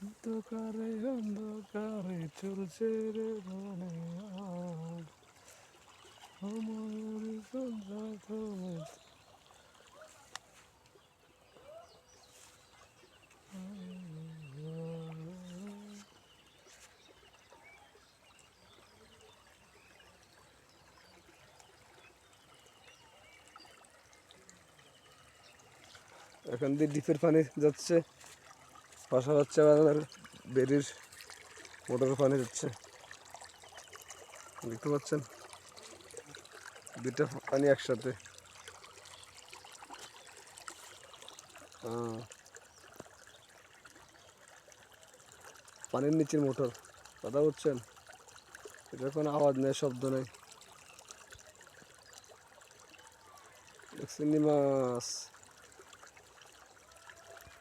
অন্ধকারে অন্ধকারে চলছে রে মনে আজ, আমার সন্ধ্যা থমে এখান দিয়ে ডিপের পানি যাচ্ছে, পাশা হচ্ছে আমাদের বেরির মোটরের পানি যাচ্ছে, দেখতে পাচ্ছেন দুইটা পানি একসাথে। পানির নিচের মোটর, কথা বুঝছেন, এটা কোনো আওয়াজ নেই, শব্দ নেই। দেখছেন মাছ